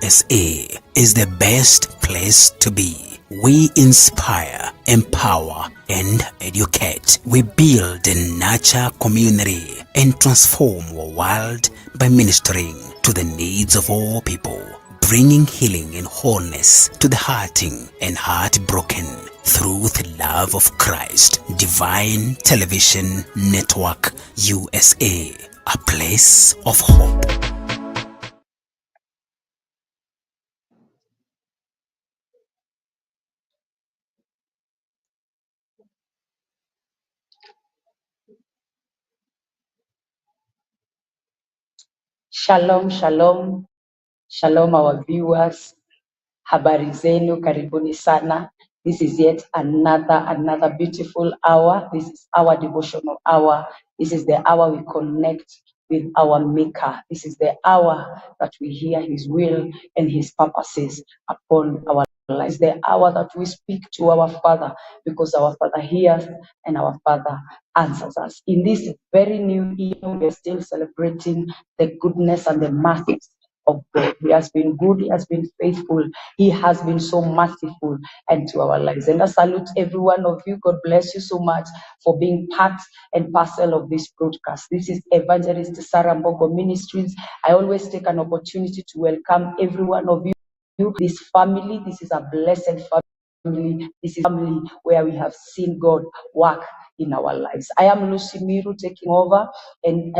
USA is the best place to be. We inspire, empower, and educate. We build and nurture community and transform our world by ministering to the needs of all people, bringing healing and wholeness to the hurting and heartbroken through the love of Christ. Divine Television Network USA, a place of hope. Shalom, shalom, shalom our viewers. Habari zenu, karibuni sana. This is yet another beautiful hour. This is our devotional hour. This is the hour we connect with our Maker. This is the hour that we hear His will and His purposes upon our lives. The hour that we speak to our Father, because our Father hears and our Father answers us. In this very new year, we are still celebrating the goodness and the mercies of God. He has been good, He has been faithful, He has been so merciful into our lives. And I salute every one of you. God bless you so much for being part and parcel of this broadcast. This is Evangelist Sarah Mbogo Ministries. I always take an opportunity to welcome every one of you. This family, this is a blessed family. This is a family where we have seen God work in our lives. I am Lucy Miru taking over and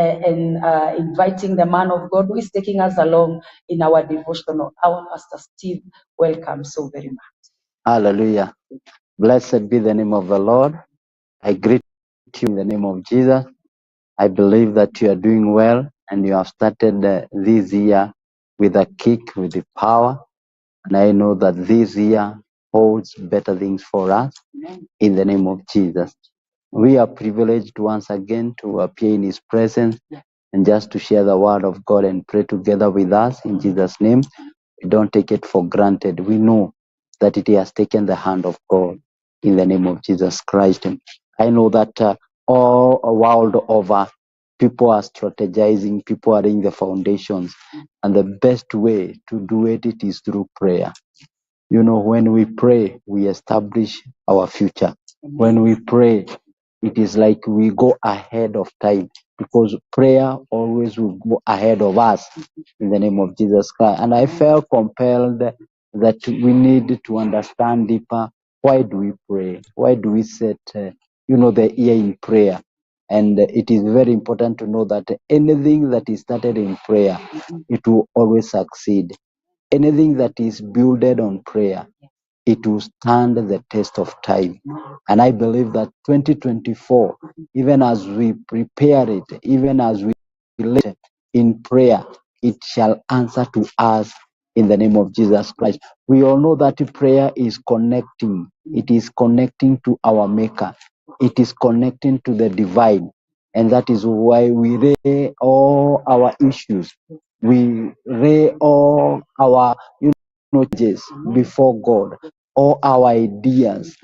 inviting the man of God who is taking us along in our devotional. Our Pastor Steve, welcome so very much. Hallelujah. Blessed be the name of the Lord. I greet you in the name of Jesus. I believe that you are doing well and you have started this year with a kick, with the power. And I know that this year holds better things for us in the name of Jesus. We are privileged once again to appear in His presence and just to share the word of God and pray together with us in Jesus' name. We don't take it for granted. We know that it has taken the hand of God in the name of Jesus Christ. I know that all world over, people are strategizing, people are laying the foundations, and the best way to do it is through prayer. You know, when we pray, we establish our future. When we pray, it is like we go ahead of time, because prayer always will go ahead of us in the name of Jesus Christ. And I felt compelled that we need to understand deeper, why do we pray? Why do we set, the ear in prayer? And it is very important to know that anything that is started in prayer, it will always succeed. Anything that is builded on prayer, it will stand the test of time. And I believe that 2024, even as we prepare it, even as we relate in prayer, it shall answer to us in the name of Jesus Christ. We all know that prayer is connecting. It is connecting to our Maker. It is connecting to the divine. And that is why we lay all our issues. We lay all our changes before God, all our ideas,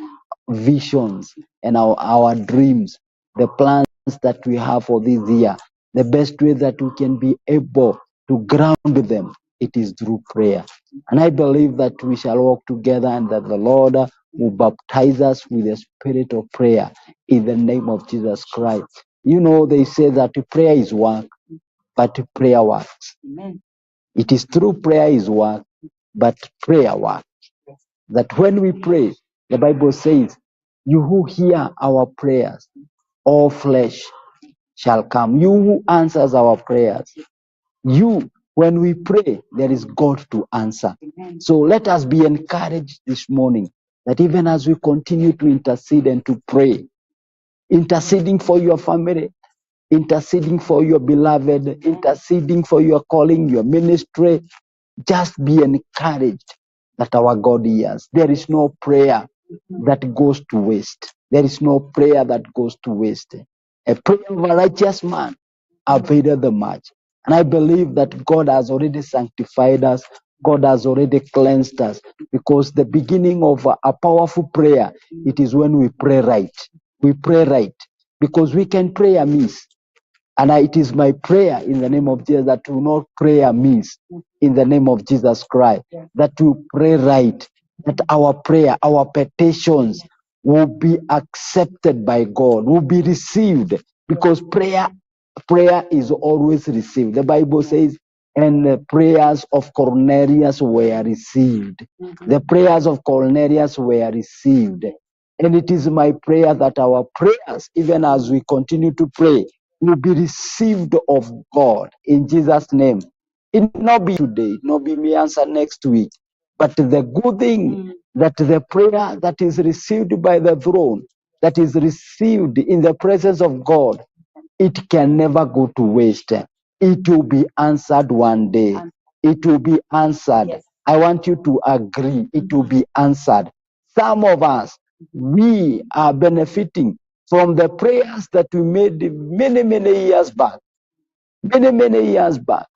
visions, and our dreams, the plans that we have for this year. The best way that we can be able to ground them, it is through prayer. And I believe that we shall walk together and that the Lord will baptize us with the spirit of prayer in the name of Jesus Christ. You know, they say that prayer is work, but prayer works. Amen. It is through prayer is work, but prayer works. That when we pray, the Bible says, you who hear our prayers, all flesh shall come. You who answers our prayers. You, when we pray, there is God to answer. So let us be encouraged this morning that even as we continue to intercede and to pray, interceding for your family, interceding for your beloved, interceding for your calling, your ministry, just be encouraged that our God hears. There is no prayer that goes to waste. There is no prayer that goes to waste. A prayer of a righteous man availeth much. And I believe that God has already sanctified us. God has already cleansed us, because the beginning of a powerful prayer, it is when we pray right. We pray right, because we can pray amiss. And it is my prayer in the name of Jesus that we will not pray amiss in the name of Jesus Christ, that we pray right, that our prayer, our petitions will be accepted by God, will be received, because prayer is always received. The Bible says, and the prayers of Cornelius were received. The prayers of Cornelius were received. And it is my prayer that our prayers, even as we continue to pray, will be received of God in Jesus' name. It will not be today, it will not be me answer next week. But the good thing that the prayer that is received by the throne, that is received in the presence of God, it can never go to waste. It will be answered one day. It will be answered. Yes. I want you to agree. It will be answered. Some of us, we are benefiting from the prayers that we made many, many years back. Many, many years back.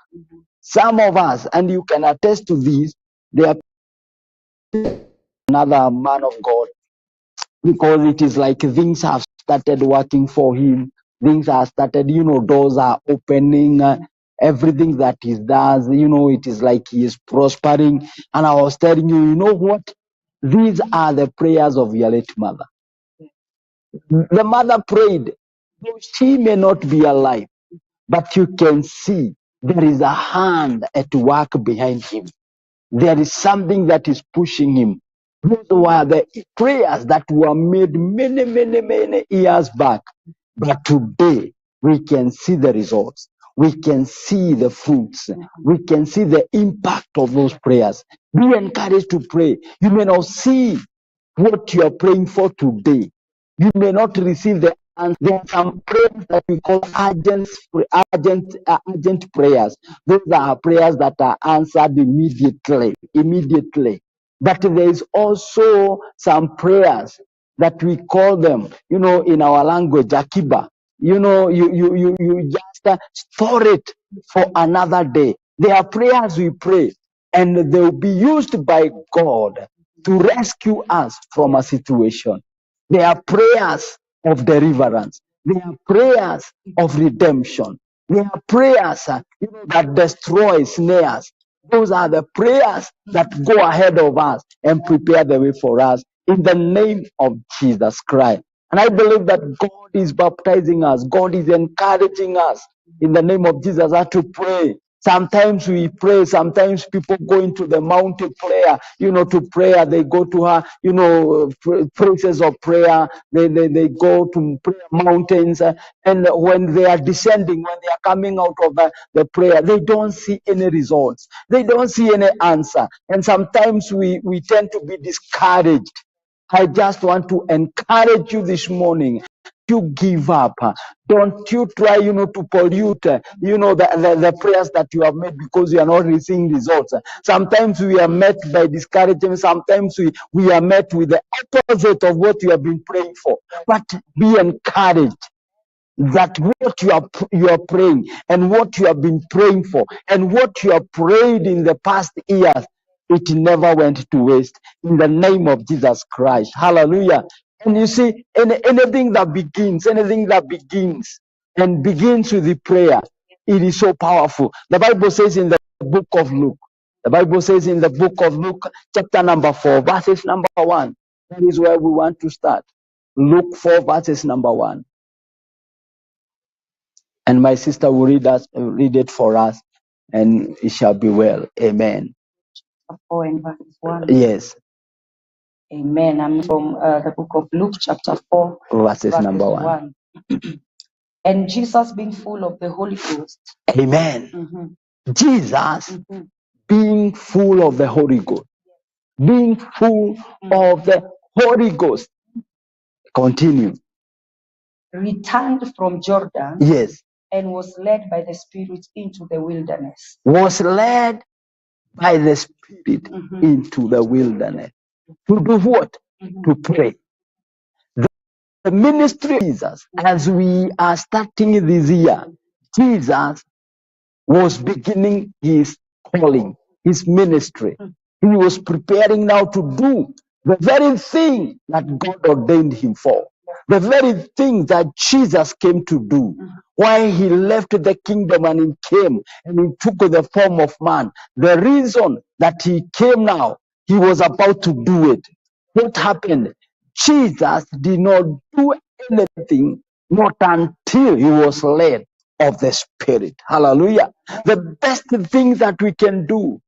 Some of us, and you can attest to this, there are another man of God, because it is like things have started working for him. Things are started, doors are opening, everything that he does, it is like he is prospering. And I was telling you, you know what? These are the prayers of your late mother. The mother prayed, though she may not be alive, but you can see there is a hand at work behind him. There is something that is pushing him. Those were the prayers that were made many, many, many years back. But today, we can see the results. We can see the fruits. We can see the impact of those prayers. Be encouraged to pray. You may not see what you are praying for today. You may not receive the answer. There are some prayers that we call urgent prayers. Those are prayers that are answered immediately. But there is also some prayers that we call them, in our language, akiba. You just store it for another day. There are prayers we pray, and they will be used by God to rescue us from a situation. There are prayers of deliverance. There are prayers of redemption. There are prayers that destroy snares. Those are the prayers that go ahead of us and prepare the way for us in the name of Jesus Christ. And I believe that God is baptizing us. God is encouraging us in the name of Jesus to pray. Sometimes we pray, sometimes people go into the mountain prayer, to prayer. They go to her, places of prayer. They go to prayer mountains. And when they are descending, when they are coming out of the prayer, they don't see any results. They don't see any answer. And sometimes we tend to be discouraged. I just want to encourage you this morning. You give up. Don't you try, to pollute, the prayers that you have made because you are not receiving results. Sometimes we are met by discouragement. Sometimes we are met with the opposite of what you have been praying for. But be encouraged that what you are praying and what you have been praying for and what you have prayed in the past years, it never went to waste in the name of Jesus Christ. Hallelujah. And you see, anything that begins and begins with the prayer, it is so powerful. The Bible says in the book of Luke, chapter number 4, verses number 1. That is where we want to start. Luke 4, verses number 1. And my sister will read it for us, and it shall be well. Amen. 4 and verse 1. Yes. Amen. I'm from the book of Luke, chapter 4, verses number 1. And Jesus being full of the Holy Ghost. Amen. Jesus being full of the Holy Ghost. Being full of the Holy Ghost. Continue. Returned from Jordan. Yes. And was led by the Spirit into the wilderness. Was led by the Spirit into the wilderness. To do what? To pray. The ministry of Jesus, as we are starting this year, Jesus was beginning his calling, his ministry. He was preparing now to do the very thing that God ordained him for. The very thing that Jesus came to do. Why he left the kingdom and he came and he took the form of man. The reason that he came now, he was about to do it. What happened? Jesus did not do anything not until he was led of the Spirit. Hallelujah. The best thing that we can do,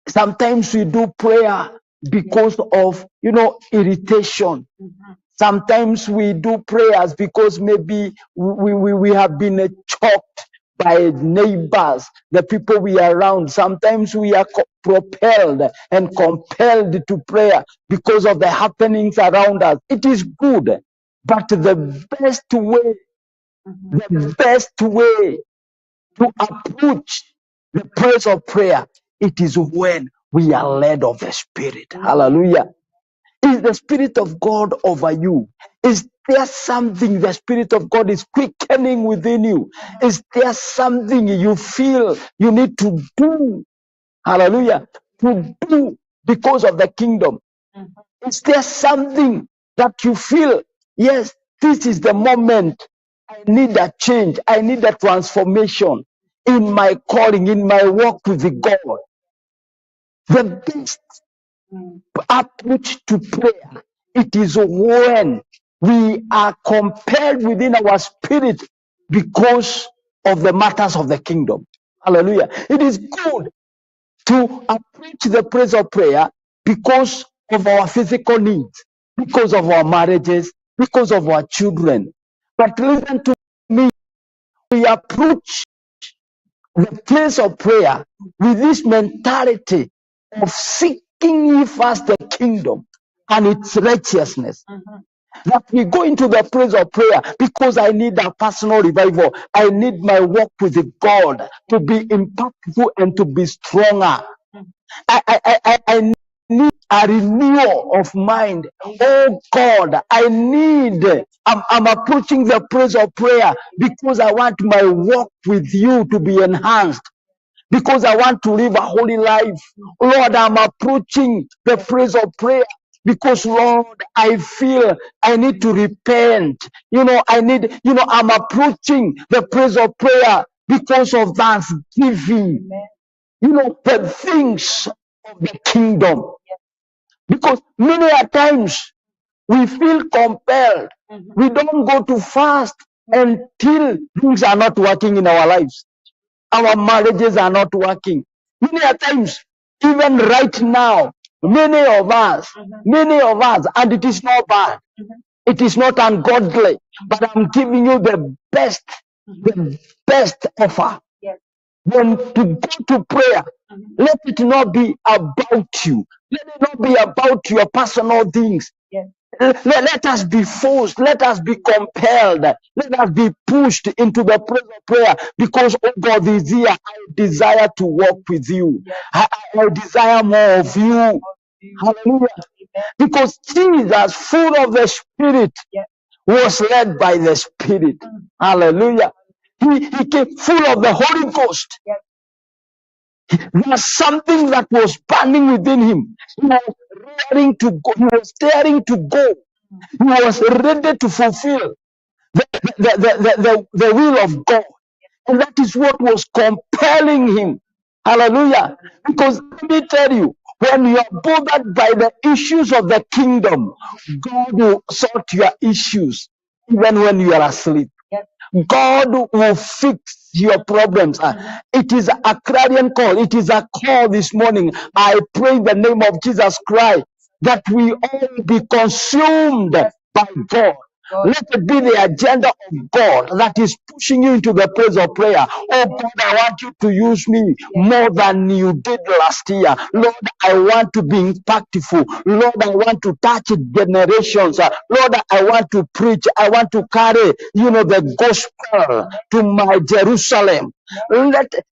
sometimes we do prayer because of, irritation. Sometimes we do prayers because maybe we have been choked by neighbors, the people we are around. Sometimes we are propelled and compelled to prayer because of the happenings around us. It is good, but the best way to approach the place of prayer, it is when we are led of the Spirit. Hallelujah. Is the Spirit of God over you? Is there something the Spirit of God is quickening within you? Is there something you feel you need to do? Hallelujah. To do because of the kingdom. Is there something that you feel, yes, this is the moment I need a change. I need a transformation in my calling, in my walk with the God. The best approach to prayer, it is when we are compelled within our spirit because of the matters of the kingdom. Hallelujah. It is good to approach the place of prayer because of our physical needs, because of our marriages, because of our children. But listen to me, we approach the place of prayer with this mentality of seeking ye first the kingdom and its righteousness. That we go into the place of prayer because I need a personal revival. I need my walk with God to be impactful and to be stronger. I need a renewal of mind. Oh God, I'm approaching the place of prayer because I want my walk with you to be enhanced. Because I want to live a holy life. Lord, I'm approaching the place of prayer because, Lord, I feel I need to repent. I'm approaching the place of prayer because of thanksgiving. The things of the kingdom. Because many a times we feel compelled. We don't go to fast until things are not working in our lives. Our marriages are not working. Many a times, even right now, many of us, and it is not bad. It is not ungodly, but I'm giving you the best offer. When to go to prayer, let it not be about you. Let it not be about your personal things. Let us be forced. Let us be compelled. Let us be pushed into the place of prayer because, oh God, this year I desire to walk with you. I desire more of you. Hallelujah. Because Jesus, full of the Spirit, was led by the Spirit. Hallelujah. He came full of the Holy Ghost. There was something that was burning within him. He was daring to go. He was daring to go. He was ready to fulfill the will of God. And that is what was compelling him. Hallelujah. Because let me tell you, when you are bothered by the issues of the kingdom, God will sort your issues even when you are asleep. God will fix your problems. It is a clarion call. It is a call this morning. I pray in the name of Jesus Christ that we all be consumed by God. Let it be the agenda of God that is pushing you into the place of prayer. Oh God, I want you to use me more than you did last year. Lord, I want to be impactful. Lord, I want to touch generations. Lord, I want to preach. I want to carry, the gospel to my Jerusalem. That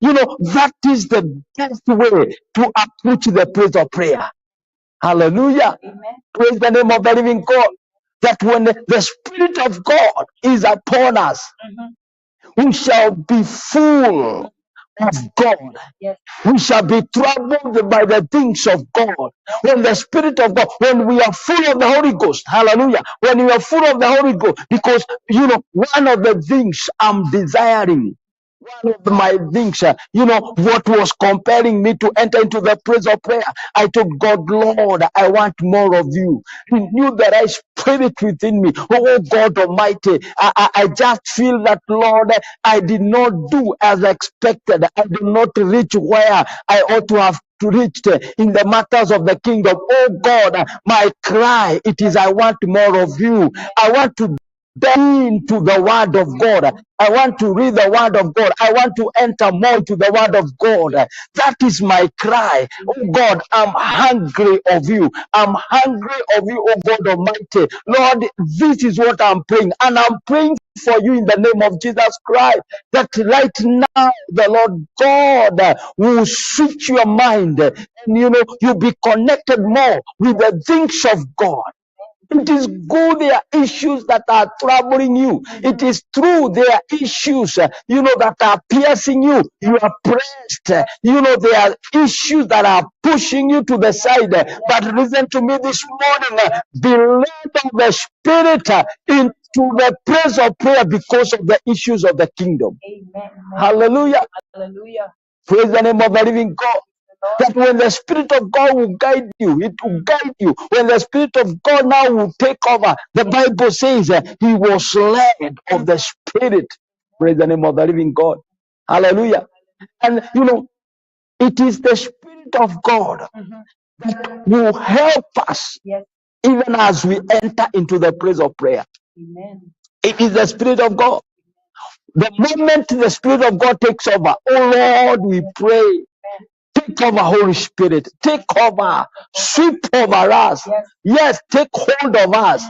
is the best way to approach the place of prayer. Hallelujah. Amen. Praise the name of the living God. That when the Spirit of God is upon us, we shall be full of God. Yes. We shall be troubled by the things of God. When the Spirit of God, when we are full of the Holy Ghost, hallelujah, when we are full of the Holy Ghost, because, one of the things I'm desiring, one of my things, what was compelling me to enter into the place of prayer, I told God, Lord, I want more of you. Renew the right spirit within me. Oh God Almighty, I just feel that, Lord, I did not do as expected. I did not reach where I ought to have to reach in the matters of the kingdom. Oh God, my cry, it is, I want more of you. I want to into the word of God. I want to read the word of God. I want to enter more into the word of God. That is my cry. Oh God, I'm hungry of you. I'm hungry of you, oh God Almighty. Lord, this is what I'm praying. And I'm praying for you in the name of Jesus Christ, that right now the Lord God will switch your mind, and you'll be connected more with the things of God. It is good there are issues that are troubling you. It is true there are issues, that are piercing you. You are pressed. There are issues that are pushing you to the side. But listen to me this morning. Be led of the Spirit into the place of prayer because of the issues of the kingdom. Amen. Hallelujah. Hallelujah. Praise the name of the living God. That when the Spirit of God will guide you, it will guide you. When the Spirit of God now will take over, the Bible says he was led of the Spirit. Praise the name of the living God. Hallelujah. And it is the Spirit of God that will help us even as we enter into the place of prayer. Amen. It is the Spirit of God. The moment the Spirit of God takes over, oh Lord, we pray. Take over, Holy Spirit. Take over. Sweep over us. Yes, take hold of us.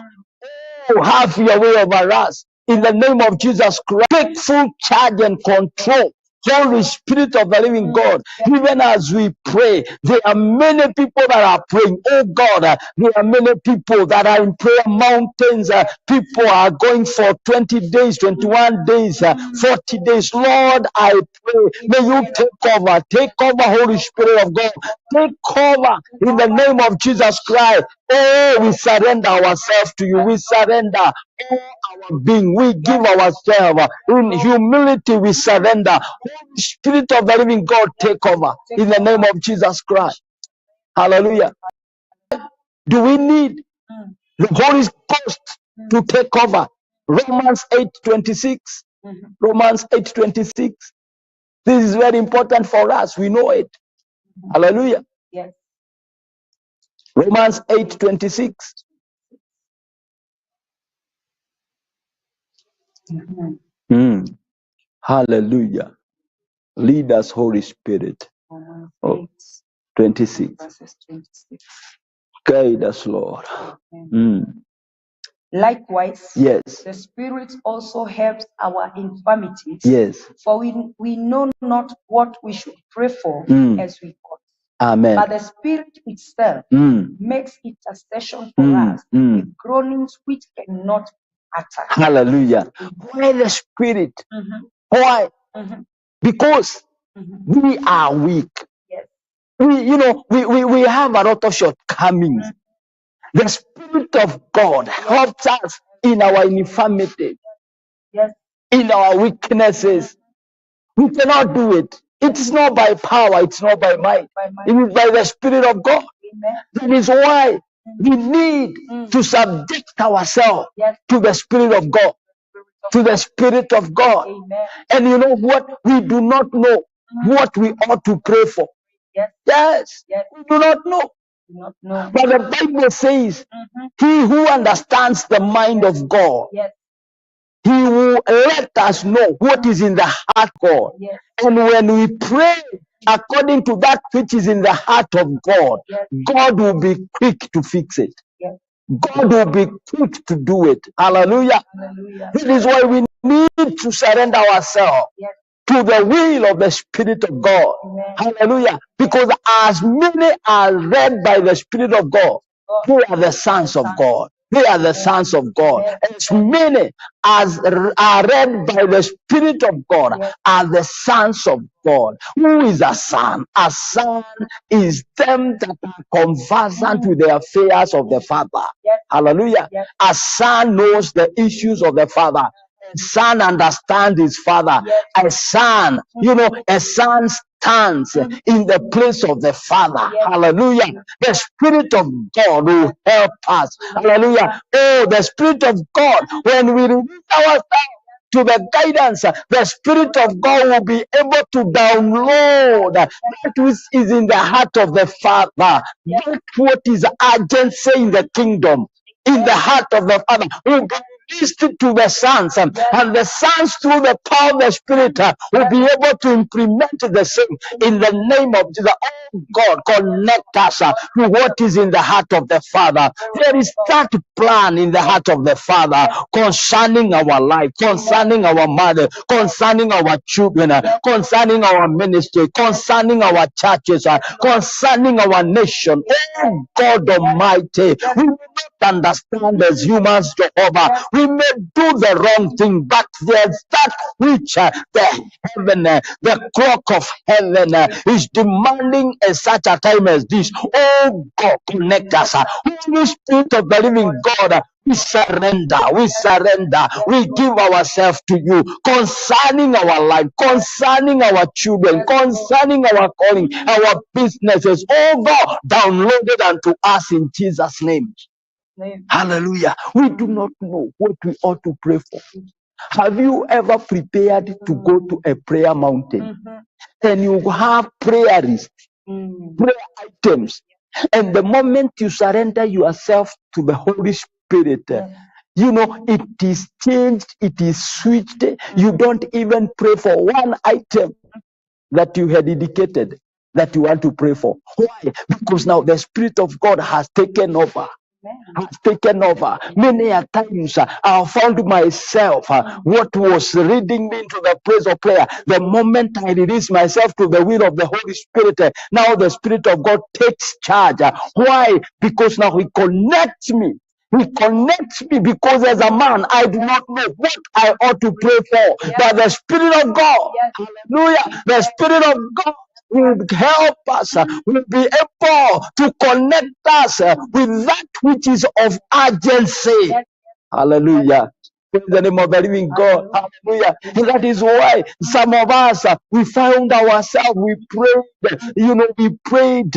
Oh, have your way over us. In the name of Jesus Christ, take full charge and control. Holy Spirit of the living God, even as we pray, there are many people that are praying. Oh God, there are many people that are in prayer mountains. People are going for 20 days, 21 days, 40 days. Lord, I pray, may you take over, Holy Spirit of God. Take over in the name of Jesus Christ. Oh, we surrender ourselves to you. We surrender all our being. We give ourselves. In humility, we surrender. Holy Spirit of the living God, take over in the name of Jesus Christ. Hallelujah. Do we need the Holy Ghost to take over? Romans 8:26. Romans 8:26. This is very important for us. We know it. Hallelujah. Yes. Romans 8:26. Hallelujah. Lead us, Holy Spirit. Oh, 26. Verses 26. Guide us, Lord. Likewise, Yes. the Spirit also helps our infirmities. Yes. For we know not what we should pray for as we ought. Amen. But the Spirit itself makes intercession for us with groanings which cannot utter. Hallelujah. Why the Spirit? Why? Because we are weak. Yes. We have a lot of shortcomings. The Spirit of God helps us in our infirmity, in our weaknesses. We cannot do it. It is not by power, it's not by might. It is by the Spirit of God. That is why we need to subject ourselves to the Spirit of God. To the Spirit of God. And you know what? We do not know what we ought to pray for. Yes. We do not know. But the Bible says, he who understands the mind of God, he will let us know what is in the heart of God. And when we pray according to that which is in the heart of God, God will be quick to fix it. God will be quick to do it. Hallelujah. That is why we need to surrender ourselves to the will of the Spirit of God. Hallelujah. Because as many are led by the Spirit of God, who are the sons of God. They are the sons of God. As many as are led by the Spirit of God are the sons of God. Who is a son? A son is them that are conversant with the affairs of the Father. Hallelujah. A son knows the issues of the Father. A son understands his father. A son, a son stands in the place of the Father. Hallelujah. The Spirit of God will help us. Hallelujah. Oh, the Spirit of God, when we release ourselves to the guidance, the Spirit of God will be able to download that which is in the heart of the Father. That what is urgency in the kingdom, in the heart of the Father, will be released to the sons, and the sons, through the power of the Spirit, will be able to implement the same in the name of Jesus. Oh God, connect us to what is in the heart of the Father. There is that plan in the heart of the Father concerning our life, concerning our mother, concerning our children, concerning our ministry, concerning our churches, concerning our nation. Oh God Almighty, we may not understand as humans, Jehovah. We may do the wrong thing, but there's that which the heaven, the clock of heaven is demanding at such a time as this. Oh God, connect us. Holy Spirit of the living God, we surrender, we give ourselves to you concerning our life, concerning our children, concerning our calling, our businesses. Oh God, downloaded unto us in Jesus' name. Hallelujah. We do not know what we ought to pray for. Have you ever prepared to go to a prayer mountain and you have prayer lists, prayer items, and the moment you surrender yourself to the Holy Spirit, it is changed, it is switched. You don't even pray for one item that you had indicated that you want to pray for. Why? Because now the Spirit of God has taken over. Many a times I found myself what was leading me into the place of prayer. The moment I release myself to the will of the Holy Spirit, now the Spirit of God takes charge. Why? Because now He connects me. Because as a man, I do not know what I ought to pray for. But the Spirit of God, hallelujah, the Spirit of God will help us, will be able to connect us with that which is of urgency. Hallelujah. In the name of the living God. Hallelujah. And that is why some of us, we found ourselves, we prayed rightly. We prayed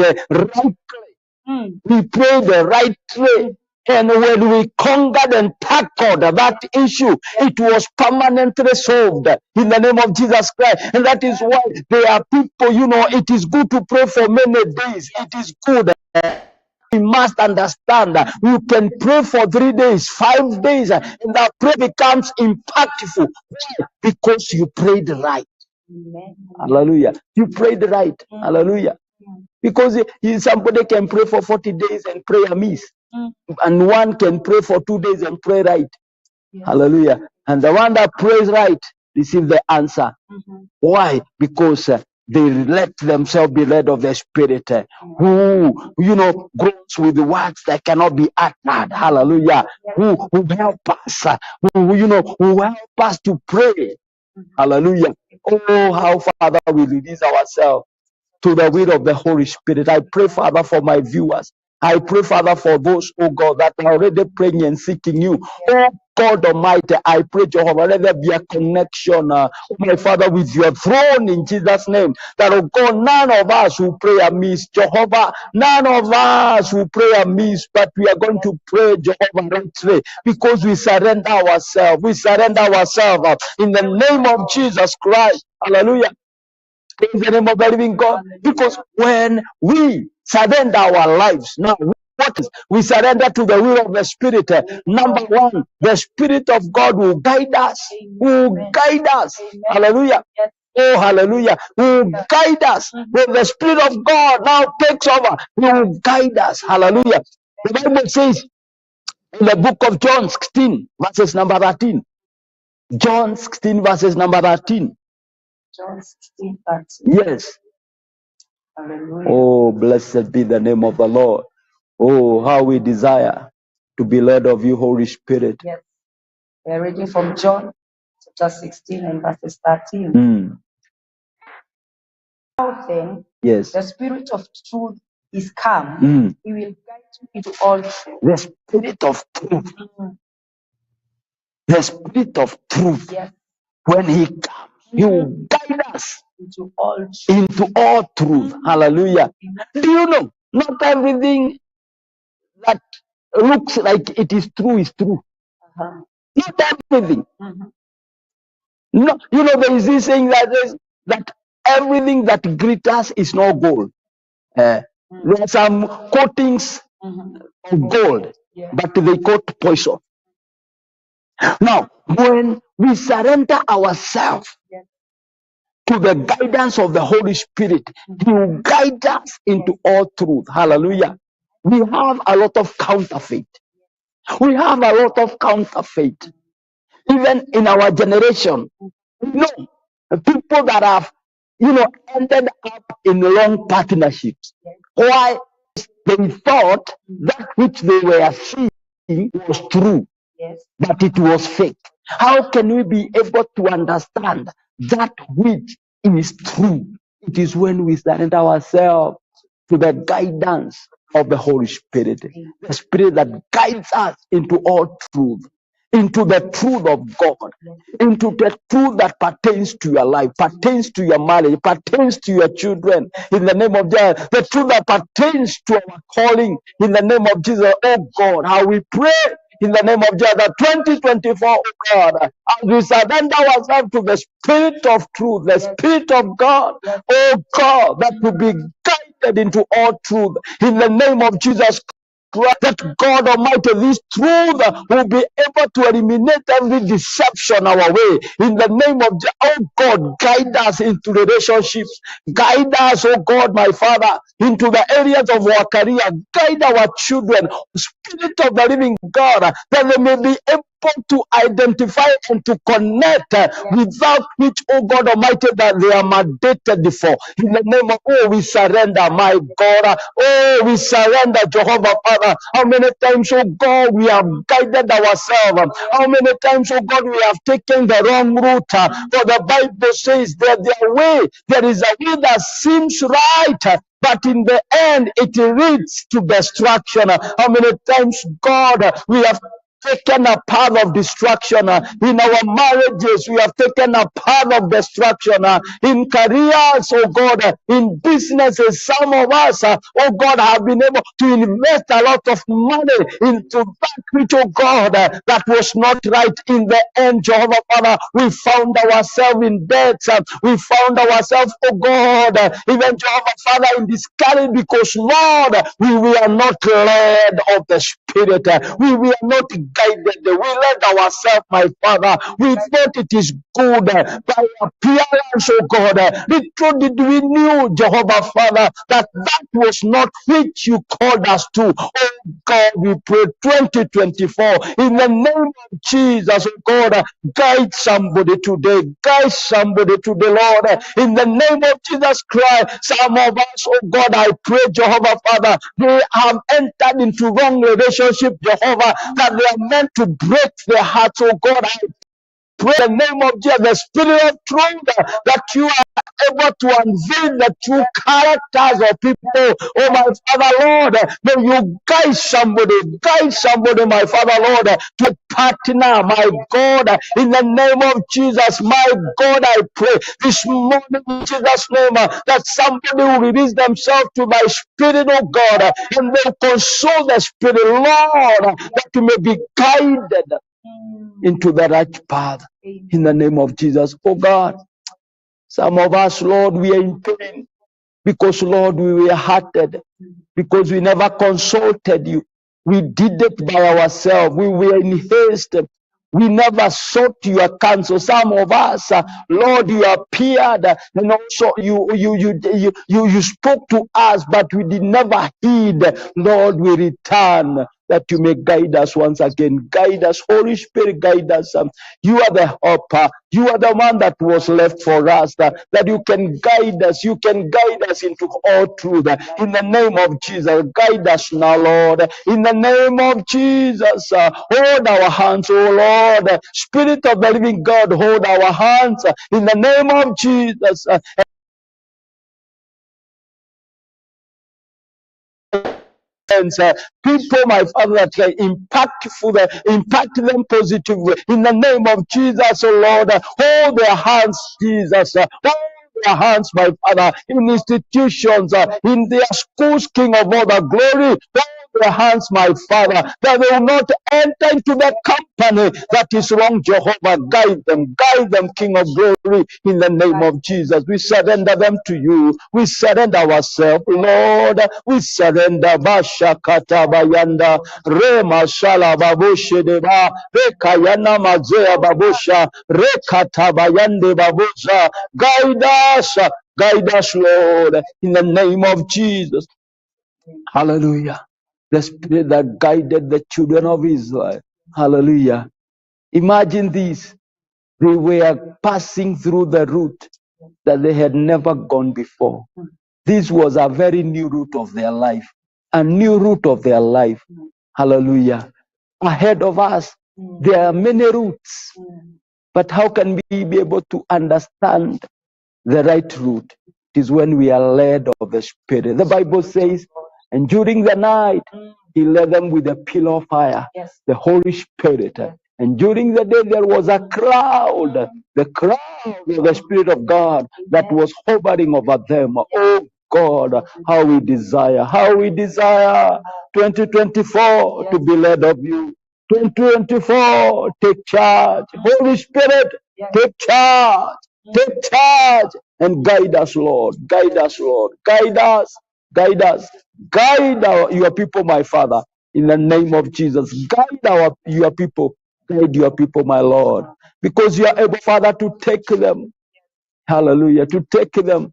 the right way. And when we conquered and tackled that issue, it was permanently solved in the name of Jesus Christ. And that is why there are people, it is good to pray for many days. It is good. We must understand that you can pray for 3 days, 5 days, and that prayer becomes impactful. Why? Because you prayed right. Amen. Hallelujah. You prayed right. Hallelujah. Because somebody can pray for 40 days and pray amiss. And one can pray for 2 days and pray right. Yes. Hallelujah. And the one that prays right receive the answer. Why? Because they let themselves be led of the Spirit, who grows with the words that cannot be uttered. Hallelujah. Who help us, who help us to pray. Hallelujah. Oh, how Father we release ourselves to the will of the Holy Spirit. I pray, Father, for my viewers. I pray, Father, for those, oh God, that are already praying and seeking you. Oh God Almighty, I pray, Jehovah, let there be a connection, my Father, with your throne in Jesus' name. That, oh God, none of us will pray amiss, Jehovah. None of us will pray amiss, but we are going to pray, Jehovah, rightly, because we surrender ourselves. We surrender ourselves in the name of Jesus Christ. Hallelujah. In the name of the living God, because when we surrender our lives, now what is we surrender to the will of the Spirit. Number one, the Spirit of God will guide us. Will guide us. Hallelujah. Oh, hallelujah. Will guide us. When the Spirit of God now takes over, He will guide us. Hallelujah. The Bible says in the book of John 16, verses number 13. John 16, verses number 13. John 16, 13. Yes. Hallelujah. Oh, blessed be the name of the Lord. Oh, how we desire to be led of you, Holy Spirit. Yes. We are reading from John chapter 16 and verses 13. Now then, Yes. the Spirit of truth is come. He will guide you into all truth. The Spirit of truth. The Spirit of truth. Yes. When He comes, He will guide us Into all truth. into all truth. Hallelujah. Do you know? Not everything that looks like it is true is true. Not everything. No, you know, there is this saying that everything that glitters is not gold. There are some coatings of gold, but they coat poison. Now, when we surrender ourselves to the guidance of the Holy Spirit, He will guide us into all truth. Hallelujah. We have a lot of counterfeit. We have a lot of counterfeit. Even in our generation, people that have, ended up in wrong partnerships. Why? They thought that which they were seeing was true, but it was fake. How can we be able to understand that which is true? It is when we surrender ourselves to the guidance of the Holy Spirit, the Spirit that guides us into all truth, into the truth of God, into the truth that pertains to your life, pertains to your marriage, pertains to your children, in the name of Jesus, the truth that pertains to our calling, in the name of Jesus. Oh God, how we pray in the name of Jesus, that 2024, oh God, as we surrender ourselves to the Spirit of truth, the Spirit of God, oh God, that will be guided into all truth, in the name of Jesus Christ, that God Almighty, this truth will be able to eliminate every deception our way. In the name of oh God, guide us into relationships. Guide us, oh God, my Father, into the areas of our career. Guide our children. Spirit of the living God, that they may be able to identify and to connect without which, oh God Almighty, that they are mandated for. In the name of, we surrender, my God. We surrender, Jehovah Father. How many times, oh God, we have guided ourselves? How many times, oh God, we have taken the wrong route? For the Bible says that there is a way that seems right, but in the end it leads to destruction. How many times, God, we have taken a path of destruction in our marriages? We have taken a path of destruction in careers, oh God, in businesses. Some of us, oh God, have been able to invest a lot of money into that which, oh God, that was not right. In the end, Jehovah Father, we found ourselves in debts. We found ourselves, oh God, even Jehovah Father, in discouragement, because Lord, we were not led of the Spirit. We were not guided. We led ourselves, my Father. We thought it is good by appearance, oh God. Little did we knew, Jehovah Father, that was not which you called us to. Oh God, we pray 2024 in the name of Jesus, oh God, guide somebody today. Guide somebody today, Lord. In the name of Jesus Christ, some of us, oh God, I pray, Jehovah Father, they have entered into wrong relationship, Jehovah, that they are meant to break their hearts, oh God. I pray in the name of Jesus, the Spirit of truth, that you are able to unveil the true characters of people. Oh my Father, Lord, may you guide somebody, my Father, Lord, to partner, my God, in the name of Jesus, my God, I pray this morning in Jesus' name, that somebody will release themselves to thy Spirit, oh God, and they'll console the Spirit, Lord, that you may be guided into the right path in the name of Jesus. Oh God, some of us, Lord, we are in pain because, Lord, we were hurted because we never consulted you. We did it by ourselves. We were in haste. We never sought your counsel. Some of us, Lord, you appeared and also you spoke to us, but we did never heed. Lord, we return. that you may guide us once again. Guide us, Holy Spirit, guide us. You are the helper. You are the one that was left for us, that you can guide us. You can guide us into all truth. In the name of Jesus, guide us now, Lord. In the name of Jesus, hold our hands, oh Lord. Spirit of the living God, hold our hands. In the name of Jesus, people, my Father, that can impact them positively. In the name of Jesus, oh Lord, hold their hands, Jesus. Hold their hands, my Father, in institutions, in their schools, King of all the glory. Hold their hands, my Father, that they will not enter into the company that is wrong. Jehovah, guide them, King of glory, in the name of Jesus. We surrender them to you. We surrender ourselves, Lord. We surrender. Bashakata bayanda rema shala baboshe deba rekayana mazea babosha rekata bayande babosha. Guide us, Lord, in the name of Jesus. Hallelujah. The spirit that guided the children of Israel. Hallelujah. Imagine this. They were passing through the route that they had never gone before. This was a very new route of their life. A new route of their life. Hallelujah. Ahead of us, there are many routes. But how can we be able to understand the right route? It is when we are led of the Spirit. The Bible says, and during the night, he led them with a pillar of fire, the Holy Spirit. And during the day, there was a cloud, the cloud of the Spirit of God that was hovering over them. Oh God, how we desire 2024 to be led of you. 2024, take charge. Holy Spirit, take charge. Take charge and guide us, Lord. Guide us, Lord. Guide us. Guide us. Guide your people, my Father, in the name of Jesus. Guide your people. Guide your people, my Lord. Because you are able, Father, to take them. Hallelujah. To take them.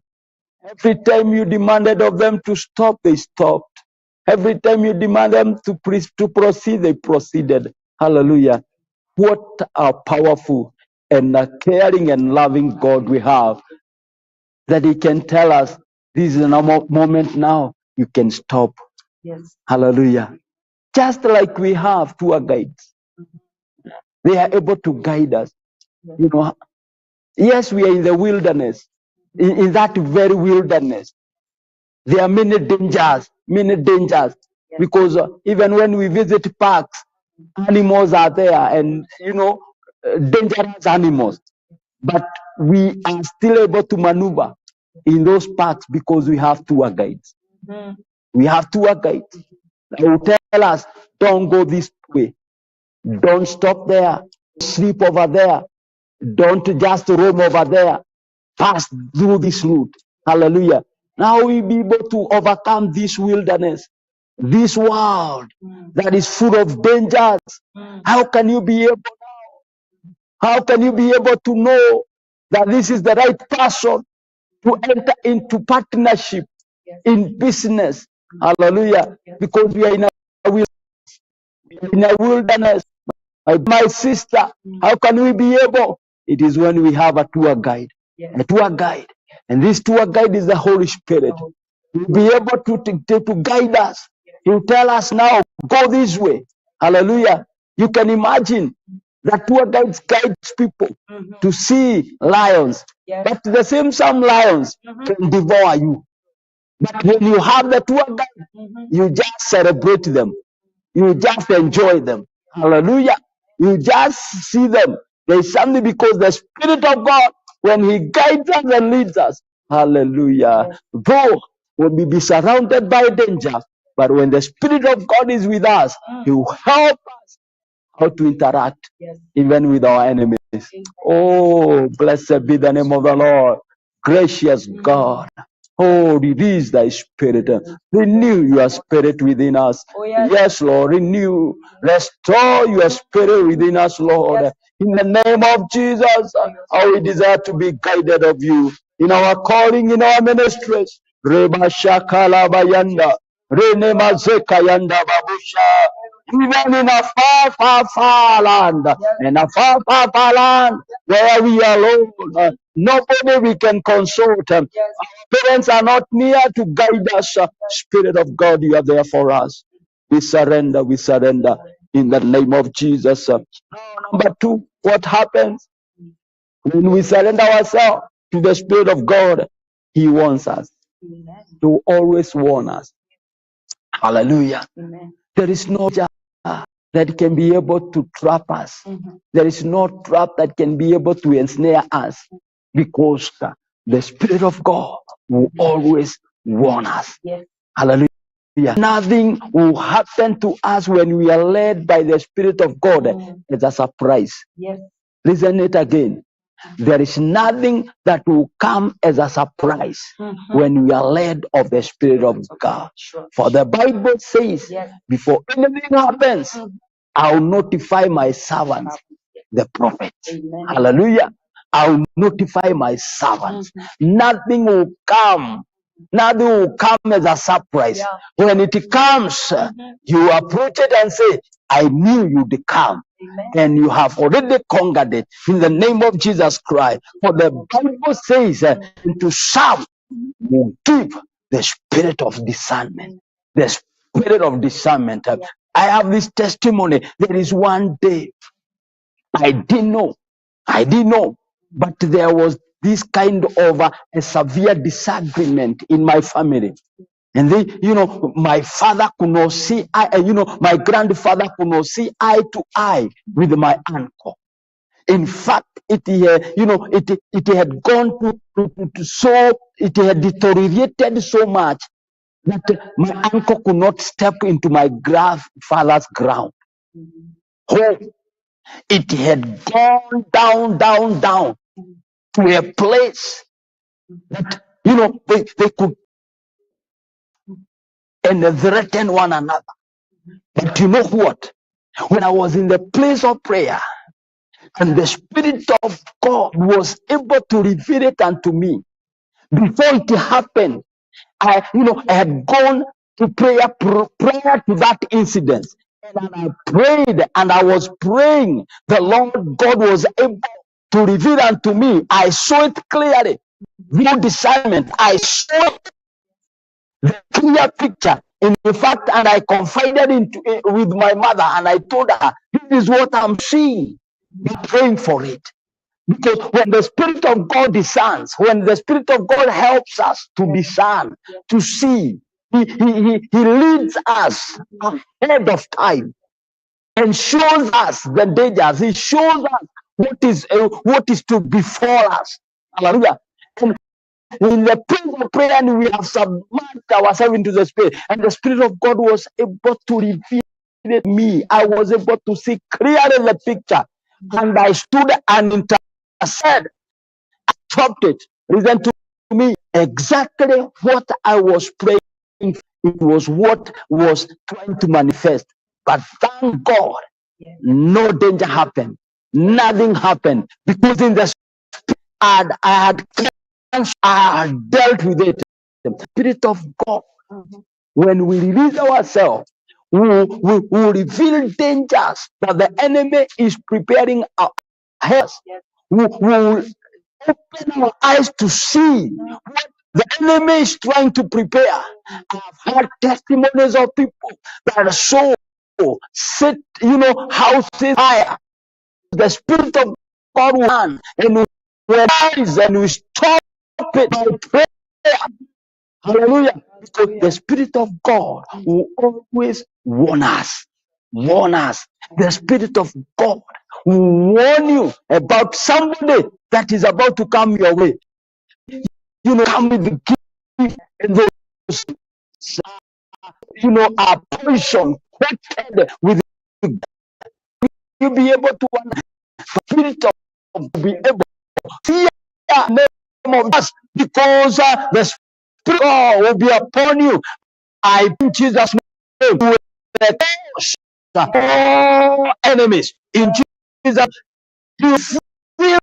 Every time you demanded of them to stop, they stopped. Every time you demand them to proceed, they proceeded. Hallelujah. What a powerful and a caring and loving God we have, that He can tell us, this is a moment now, you can stop. Yes. Hallelujah. Just like we have tour guides. They are able to guide us. You know, yes, we are in the wilderness. In that very wilderness, there are many dangers, because even when we visit parks, animals are there, and dangerous animals. But we are still able to maneuver in those parks because we have tour guides. We have tour guides. They will tell us, don't go this way, don't stop there, sleep over there, don't just roam over there, pass through this route. Hallelujah. Now we be able to overcome this wilderness, this world that is full of dangers. How can you be able to know that this is the right person to enter into partnership in business? Hallelujah. Because we are in a wilderness. My sister, how can we be able? It is when we have a tour guide. A tour guide. And this tour guide is the Holy Spirit. He'll be able to guide us. He'll tell us now, go this way. Hallelujah. You can imagine that tour guides people to see lions. But the some lions can devour you. But when you have the tour guide, you just celebrate them. You just enjoy them. Hallelujah. You just see them. There is something, because the Spirit of God, when He guides us and leads us, hallelujah. Though we be surrounded by danger, but when the Spirit of God is with us, He will help us how to interact even with our enemies. Oh, blessed be the name of the Lord. Gracious God. Oh, release thy spirit. Renew your spirit within us. Yes, Lord. Renew. Restore your spirit within us, Lord. In the name of Jesus, how we desire to be guided of you in our calling, in our ministries. Reba Shakala Bayanda. Rene Mazeka Yanda Babusha. even in a far, far, far land, in a far, far, far land where we are alone. Nobody we can consult. Our parents are not near to guide us. Spirit of God, you are there for us. We surrender in the name of Jesus. Now, number two, what happens when we surrender ourselves to the Spirit of God? He wants us. He will always warn us. Hallelujah. Amen. There is no trap that can be able to trap us. There is no trap that can be able to ensnare us, because the Spirit of God will always warn us. Yes. Hallelujah. Nothing will happen to us when we are led by the Spirit of God as a surprise. Yes. Listen it again. There is nothing that will come as a surprise when we are led of the Spirit of God. For the Bible says, before anything happens, I'll notify my servants, the prophet. Hallelujah. I'll notify my servants. Nothing will come. Nothing will come as a surprise. When it comes, you approach it and say, I knew you'd come. And you have already conquered it in the name of Jesus Christ. For the Bible says, to some will give the spirit of discernment. The spirit of discernment. I have this testimony. There is one day I didn't know, but there was this kind of a severe disagreement in my family. And my father could not see my grandfather could not see eye to eye with my uncle. In fact, it had gone to so, it had deteriorated so much that my uncle could not step into my grandfather's ground. Oh, it had gone down to a place that they could and threaten one another. But you know what? When I was in the place of prayer, and the Spirit of God was able to reveal it unto me, before it happened, I had gone to prayer prior to that incident. And I prayed, and I was praying. The Lord God was able to reveal unto me. I saw it clearly. No discernment. I saw the clear picture. In fact, and I confided with my mother, and I told her, this is what I'm seeing. Be praying for it. Because when the Spirit of God discerns, when the Spirit of God helps us to discern, to see, He leads us ahead of time and shows us the dangers. He shows us what is to befall us. Hallelujah. And in the place of prayer, and we have submerged ourselves into the Spirit, and the Spirit of God was able to reveal it to me. I was able to see clearly the picture, and I stood and interceded. I stopped it. Listen to me. Exactly what I was praying, it was what was trying to manifest. But thank God, no danger happened. Nothing happened, because in the Spirit I had dealt with it. The Spirit of God, when we release ourselves, we will reveal dangers that the enemy is preparing ahead. We will open our eyes to see what the enemy is trying to prepare. I've heard testimonies of people that are so set, houses higher. The Spirit of God will run, and we rise and we stop it by prayer. Hallelujah. Because the Spirit of God will always warn us. Warn us. The Spirit of God will warn you about somebody that is about to come your way. Come with the gift and those, are portion quoted with you be able to understand the Spirit of be able to fear the name of us, because the Spirit of God will be upon you. I in Jesus' name will crush all enemies. In Jesus' you feel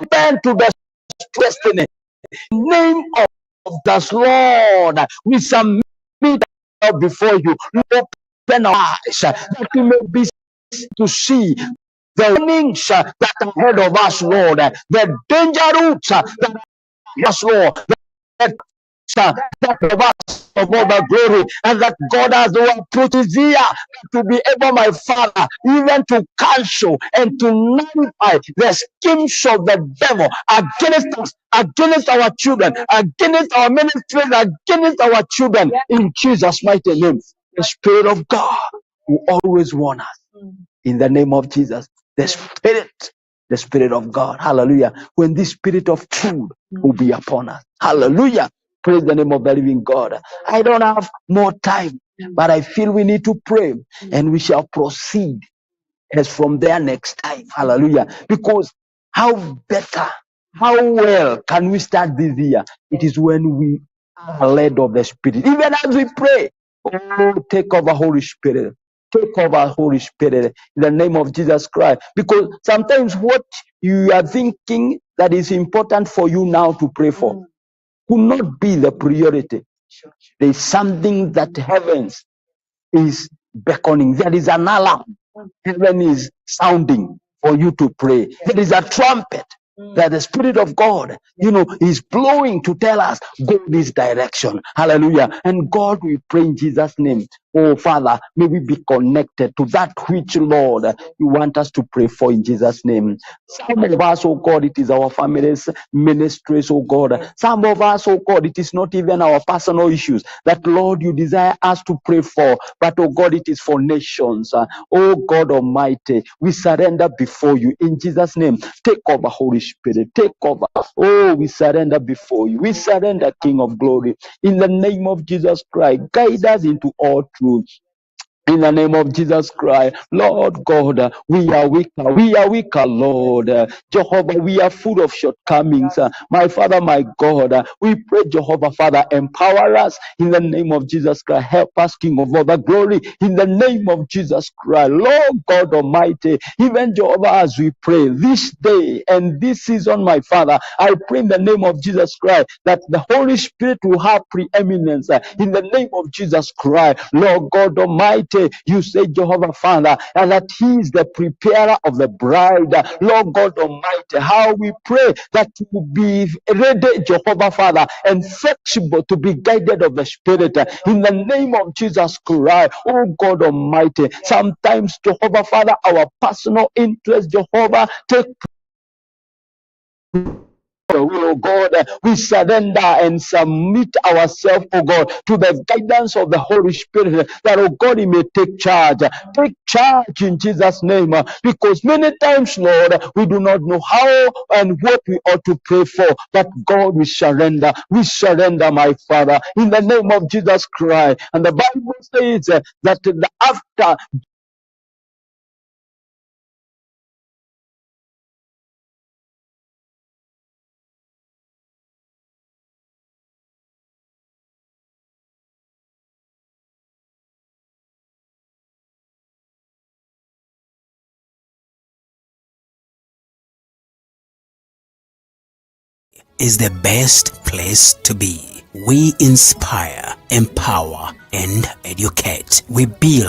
them to the destiny. In the name of the Lord, we submit before you. open our eyes that we may be to see the warnings that are ahead of us, Lord, the danger routes that are yes, Lord, that of us of all the glory, and that God has the truth is here to be able, my Father, even to cancel and to nullify the schemes of the devil against us, against our children, against our ministries, against our children, in Jesus' mighty name. The Spirit of God will always warn us in the name of Jesus. The Spirit of God, hallelujah. When this Spirit of truth will be upon us, hallelujah. Praise the name of the living God. I don't have more time, but I feel we need to pray and we shall proceed as from there next time, hallelujah. Because how better, how well can we start this year? It is when we are led of the Spirit. Even as we pray, oh, take over, Holy Spirit. Take over, Holy Spirit, in the name of Jesus Christ. Because sometimes what you are thinking that is important for you now to pray for could not be the priority. There is something that heavens is beckoning. There is an alarm. Heaven is sounding for you to pray. There is a trumpet that the Spirit of God, is blowing to tell us, go this direction. Hallelujah. And God, we pray in Jesus' name. Oh, Father, may we be connected to that which, Lord, you want us to pray for in Jesus' name. Some of us, oh God, it is our families, ministries, oh God. Some of us, oh God, it is not even our personal issues that, Lord, you desire us to pray for, but, oh God, it is for nations. Oh God Almighty, we surrender before you in Jesus' name. Take over, Holy Spirit. Take over. Oh, we surrender before you. We surrender, King of Glory. In the name of Jesus Christ, guide us into all truth. In the name of Jesus Christ, Lord God, we are weaker, Lord. Jehovah, we are full of shortcomings. My Father, my God, we pray, Jehovah, Father, empower us in the name of Jesus Christ. Help us, King of all the glory, in the name of Jesus Christ. Lord God Almighty, even Jehovah, as we pray this day and this season, my Father, I pray in the name of Jesus Christ that the Holy Spirit will have preeminence in the name of Jesus Christ. Lord God Almighty, you say, Jehovah Father, and that He is the preparer of the bride. Lord God Almighty, how we pray that you will be ready, Jehovah Father, and flexible to be guided of the Spirit in the name of Jesus Christ. Oh God Almighty, sometimes, Jehovah Father, our personal interest, Jehovah, take will, oh God, we surrender and submit ourselves, oh God, to the guidance of the Holy Spirit, that, oh God, He may take charge. Take charge in Jesus' name, because many times, Lord, we do not know how and what we ought to pray for, but God, we surrender. We surrender, my Father, in the name of Jesus Christ. And the Bible says that after is the best place to be. We inspire, empower, and educate. We build